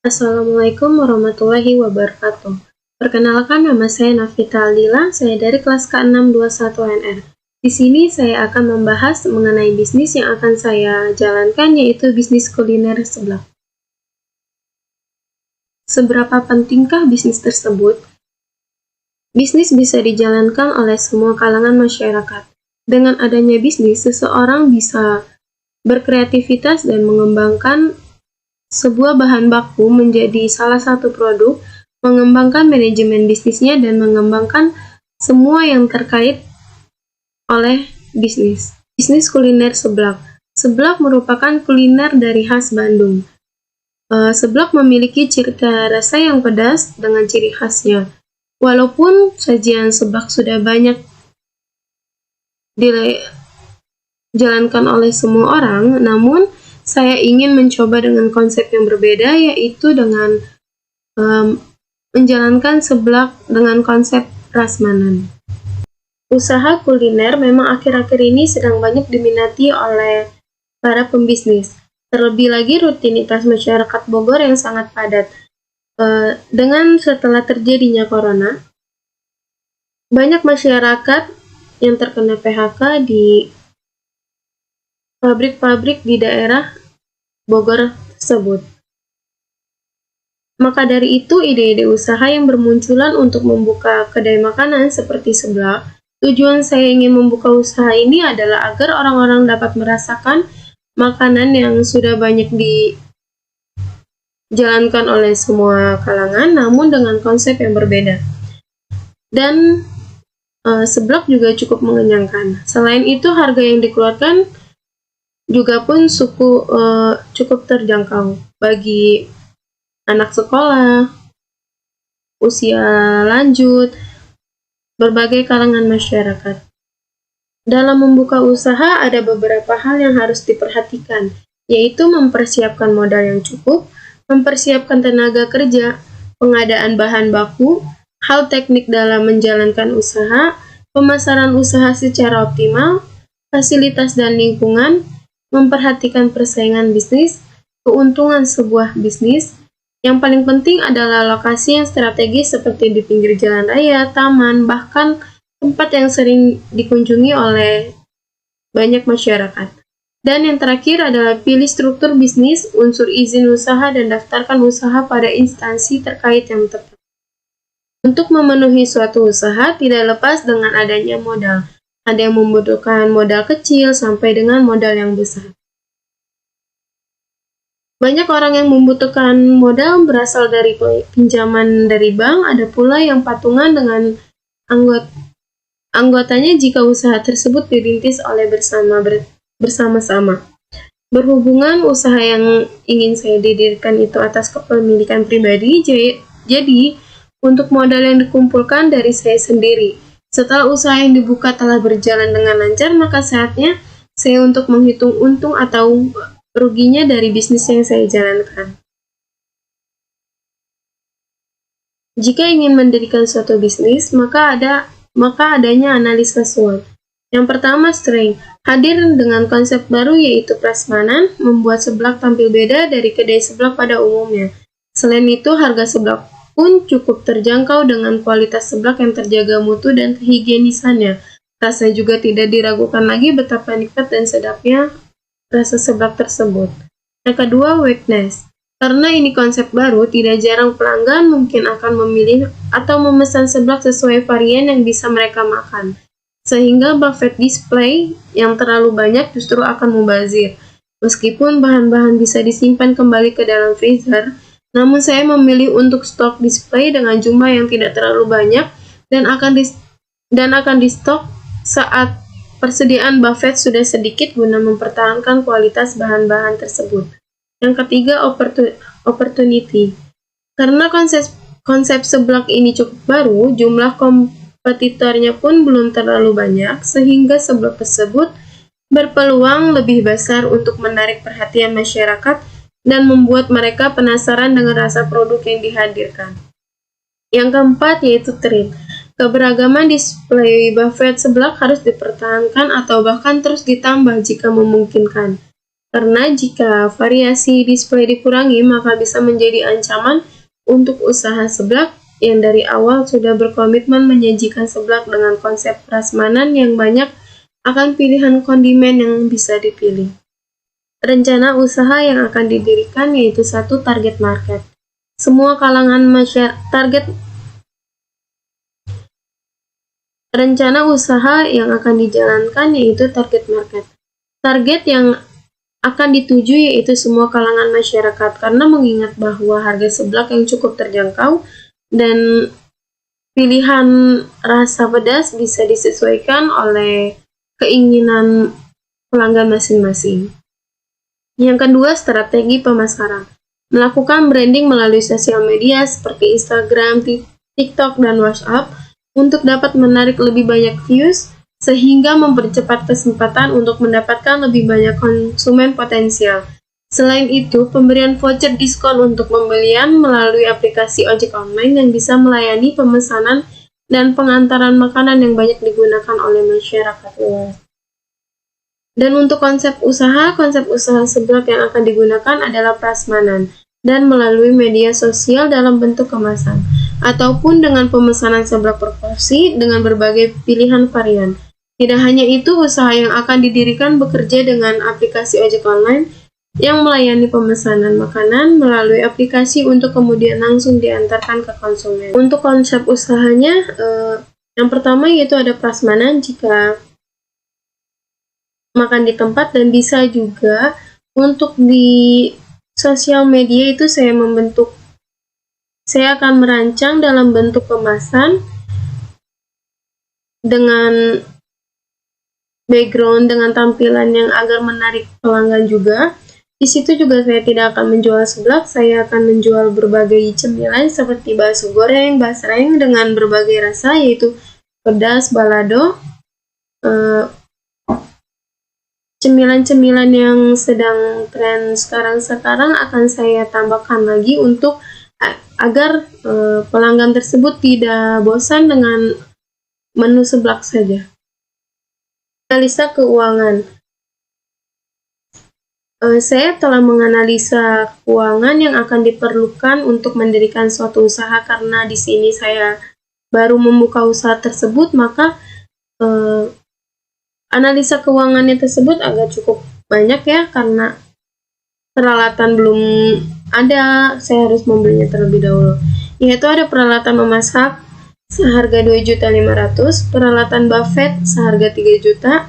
Assalamualaikum warahmatullahi wabarakatuh. Perkenalkan, nama saya Nafita Alila, saya dari kelas K621NR. Di sini saya akan membahas mengenai bisnis yang akan saya jalankan, yaitu bisnis kuliner seblak. Seberapa pentingkah bisnis tersebut? Bisnis bisa dijalankan oleh semua kalangan masyarakat. Dengan adanya bisnis, seseorang bisa berkreativitas dan mengembangkan sebuah bahan baku menjadi salah satu produk, mengembangkan manajemen bisnisnya, dan mengembangkan semua yang terkait oleh bisnis. Bisnis kuliner seblak. Seblak merupakan kuliner dari khas Bandung. Seblak memiliki cita rasa yang pedas dengan ciri khasnya. Walaupun sajian seblak sudah banyak dijalankan oleh semua orang, namun saya ingin mencoba dengan konsep yang berbeda, yaitu dengan menjalankan seblak dengan konsep prasmanan. Usaha kuliner memang akhir-akhir ini sedang banyak diminati oleh para pembisnis. Terlebih lagi rutinitas masyarakat Bogor yang sangat padat. Dengan setelah terjadinya corona, banyak masyarakat yang terkena PHK di pabrik-pabrik di daerah Bogor tersebut. Maka dari itu, ide-ide usaha yang bermunculan untuk membuka kedai makanan seperti seblak. Tujuan saya ingin membuka usaha ini adalah agar orang-orang dapat merasakan makanan yang sudah banyak dijalankan oleh semua kalangan, namun dengan konsep yang berbeda. Dan seblak juga cukup mengenyangkan. Selain itu, harga yang dikeluarkan juga pun cukup terjangkau bagi anak sekolah, usia lanjut, berbagai kalangan masyarakat. Dalam membuka usaha ada beberapa hal yang harus diperhatikan, yaitu mempersiapkan modal yang cukup, mempersiapkan tenaga kerja, pengadaan bahan baku, hal teknik dalam menjalankan usaha, pemasaran usaha secara optimal, fasilitas dan lingkungan, memperhatikan persaingan bisnis, keuntungan sebuah bisnis. Yang paling penting adalah lokasi yang strategis seperti di pinggir jalan raya, taman, bahkan tempat yang sering dikunjungi oleh banyak masyarakat. Dan yang terakhir adalah pilih struktur bisnis, unsur izin usaha, dan daftarkan usaha pada instansi terkait yang tepat. Untuk memenuhi suatu usaha tidak lepas dengan adanya modal. Ada yang membutuhkan modal kecil sampai dengan modal yang besar. Banyak orang yang membutuhkan modal berasal dari pinjaman dari bank, ada pula yang patungan dengan anggotanya jika usaha tersebut dirintis oleh bersama-sama. Berhubungan usaha yang ingin saya dirikan itu atas kepemilikan pribadi, jadi untuk modal yang dikumpulkan dari saya sendiri. Setelah usaha yang dibuka telah berjalan dengan lancar, maka saatnya saya untuk menghitung untung atau ruginya dari bisnis yang saya jalankan. Jika ingin mendirikan suatu bisnis, maka adanya analisa SWOT. Yang pertama, strength. Hadir dengan konsep baru yaitu prasmanan, membuat seblak tampil beda dari kedai seblak pada umumnya. Selain itu, harga seblak pun cukup terjangkau dengan kualitas seblak yang terjaga mutu dan kehigienisannya. Rasa juga tidak diragukan lagi betapa nikmat dan sedapnya rasa seblak tersebut. Yang kedua, weakness. Karena ini konsep baru, tidak jarang pelanggan mungkin akan memilih atau memesan seblak sesuai varian yang bisa mereka makan. Sehingga buffet display yang terlalu banyak justru akan mubazir. Meskipun bahan-bahan bisa disimpan kembali ke dalam freezer, namun saya memilih untuk stok display dengan jumlah yang tidak terlalu banyak dan akan di stok saat persediaan buffet sudah sedikit guna mempertahankan kualitas bahan-bahan tersebut. Yang ketiga, opportunity. Karena konsep seblak ini cukup baru, jumlah kompetitornya pun belum terlalu banyak, sehingga seblak tersebut berpeluang lebih besar untuk menarik perhatian masyarakat dan membuat mereka penasaran dengan rasa produk yang dihadirkan. Yang keempat, yaitu trend. Keberagaman display buffet seblak harus dipertahankan atau bahkan terus ditambah jika memungkinkan. Karena jika variasi display dikurangi, maka bisa menjadi ancaman untuk usaha seblak yang dari awal sudah berkomitmen menyajikan seblak dengan konsep prasmanan yang banyak akan pilihan kondimen yang bisa dipilih. Rencana usaha yang akan didirikan yaitu satu target market. Semua kalangan masyarakat. Rencana usaha yang akan dijalankan yaitu target market. Target yang akan dituju yaitu semua kalangan masyarakat, karena mengingat bahwa harga seblak yang cukup terjangkau dan pilihan rasa pedas bisa disesuaikan oleh keinginan pelanggan masing-masing. Yang kedua, strategi pemasaran. Melakukan branding melalui sosial media seperti Instagram, TikTok, dan WhatsApp untuk dapat menarik lebih banyak views, sehingga mempercepat kesempatan untuk mendapatkan lebih banyak konsumen potensial. Selain itu, pemberian voucher diskon untuk pembelian melalui aplikasi ojek online yang bisa melayani pemesanan dan pengantaran makanan yang banyak digunakan oleh masyarakat luas. Dan untuk konsep usaha seblak yang akan digunakan adalah prasmanan dan melalui media sosial dalam bentuk kemasan, ataupun dengan pemesanan seblak proporsi dengan berbagai pilihan varian. Tidak hanya itu, usaha yang akan didirikan bekerja dengan aplikasi ojek online yang melayani pemesanan makanan melalui aplikasi untuk kemudian langsung diantarkan ke konsumen. Untuk konsep usahanya, yang pertama yaitu ada prasmanan jika makan di tempat, dan bisa juga untuk di sosial media itu saya akan merancang dalam bentuk kemasan dengan background dengan tampilan yang agar menarik pelanggan juga. Di situ juga saya tidak akan menjual seblak, saya akan menjual berbagai cemilan seperti bakso goreng, basreng dengan berbagai rasa yaitu pedas, balado, cemilan-cemilan yang sedang tren sekarang akan saya tambahkan lagi untuk agar pelanggan tersebut tidak bosan dengan menu seblak saja. Analisa keuangan. Saya telah menganalisa keuangan yang akan diperlukan untuk mendirikan suatu usaha, karena di sini saya baru membuka usaha tersebut, maka analisa keuangannya tersebut agak cukup banyak ya, karena peralatan belum ada, saya harus membelinya terlebih dahulu. Yaitu ada peralatan memasak seharga 2.500.000, peralatan buffet seharga 3 juta,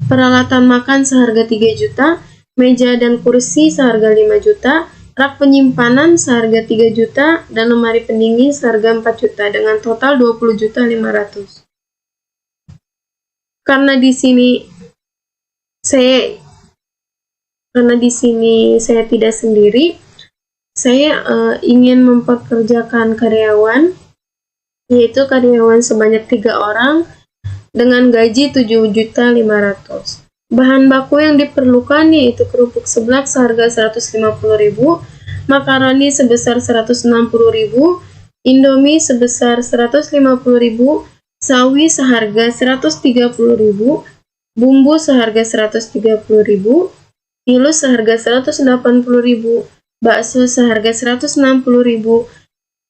peralatan makan seharga 3 juta, meja dan kursi seharga 5 juta, rak penyimpanan seharga 3 juta, dan lemari pendingin seharga 4 juta, dengan total 20.500.000. Karena di sini saya tidak sendiri, saya ingin mempekerjakan karyawan, yaitu karyawan sebanyak 3 orang dengan gaji 7.500.000. Bahan baku yang diperlukan yaitu kerupuk seblak seharga 150.000, makaroni sebesar 160.000, Indomie sebesar 150.000, sawi seharga 130.000, bumbu seharga 130.000, hilus seharga 180.000, bakso seharga 160.000,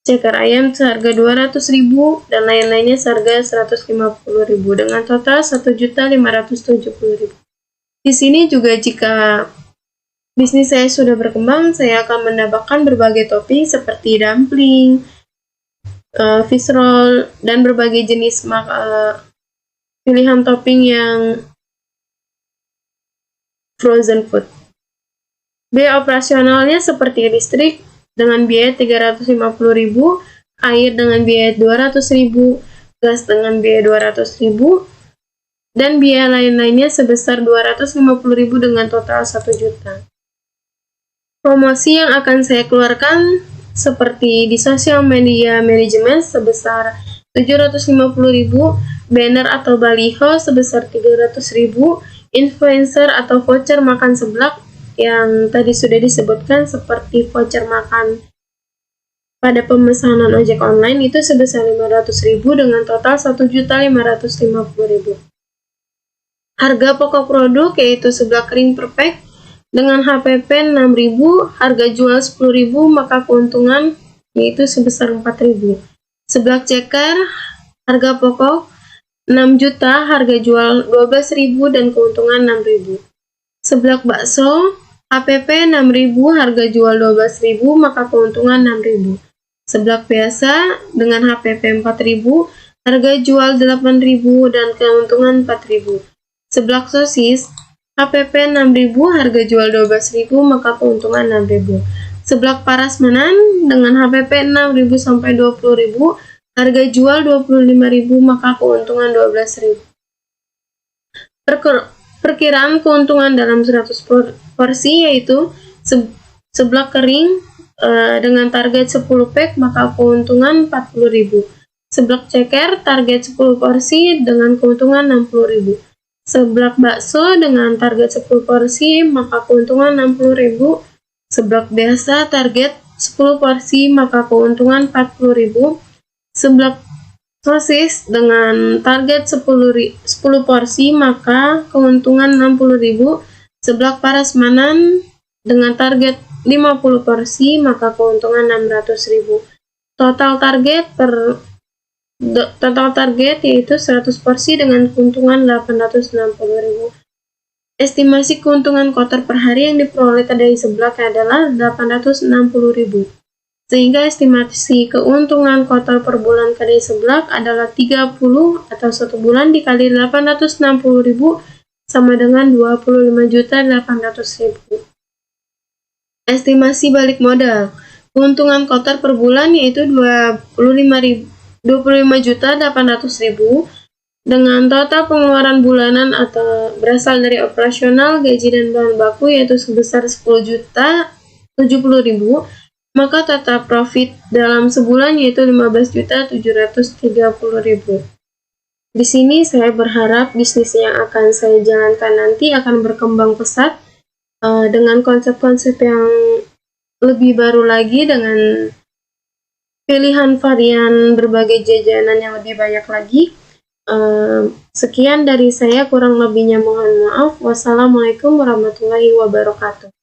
ceker ayam seharga 200.000, dan lain-lainnya seharga 150.000, dengan total 1.570.000. Di sini juga jika bisnis saya sudah berkembang, saya akan menambahkan berbagai topping seperti dumpling, fish roll, dan berbagai jenis pilihan topping yang frozen food. Biaya operasionalnya seperti listrik dengan biaya 350.000, air dengan biaya 200.000, gas dengan biaya 200.000, dan biaya lain-lainnya sebesar 250.000 dengan total 1 juta. Promosi yang akan saya keluarkan seperti di sosial media manajemen sebesar 750.000, banner atau baliho sebesar 300.000, influencer atau voucher makan seblak yang tadi sudah disebutkan seperti voucher makan pada pemesanan ojek online itu sebesar 500.000 dengan total 1.550.000. Harga pokok produk yaitu seblak kering per pack Dengan HPP 6.000, harga jual 10.000, maka keuntungan yaitu sebesar 4.000. Seblak ceker, harga pokok 6 juta, harga jual 12.000 dan keuntungan 6.000. Seblak bakso, HPP 6.000, harga jual 12.000, maka keuntungan 6.000. Seblak biasa dengan HPP 4.000, harga jual 8.000 dan keuntungan 4.000. Seblak sosis, HPP 6.000, harga jual 12.000, maka keuntungan 6.000. Seblak parasmanan dengan HPP 6.000 sampai 20.000, harga jual 25.000, maka keuntungan 12.000. Perkiraan keuntungan dalam 100 porsi yaitu seblak kering dengan target 10 pack, maka keuntungan 40.000. Seblak ceker target 10 porsi dengan keuntungan 60.000. Seblak bakso dengan target 10 porsi, maka keuntungan 60.000. Seblak biasa target 10 porsi, maka keuntungan 40.000. Seblak sosis dengan target 10 porsi, maka keuntungan 60.000. Seblak parasmanan dengan target 50 porsi, maka keuntungan 600.000. Total target yaitu 100 porsi dengan keuntungan 860.000. Estimasi keuntungan kotor per hari yang diperoleh kedai seblak adalah 860.000. Sehingga estimasi keuntungan kotor per bulan kedai seblak adalah 30 atau 1 bulan dikali 860.000 sama dengan 25.800.000. Estimasi balik modal. Keuntungan kotor per bulan yaitu 25.800.000 dengan total pengeluaran bulanan atau berasal dari operasional, gaji dan bahan baku yaitu sebesar 10.070.000, maka total profit dalam sebulan yaitu 15.730.000. Di sini saya berharap bisnis yang akan saya jalankan nanti akan berkembang pesat dengan konsep-konsep yang lebih baru lagi, dengan pilihan varian berbagai jajanan yang lebih banyak lagi. Sekian dari saya, kurang lebihnya mohon maaf. Wassalamualaikum warahmatullahi wabarakatuh.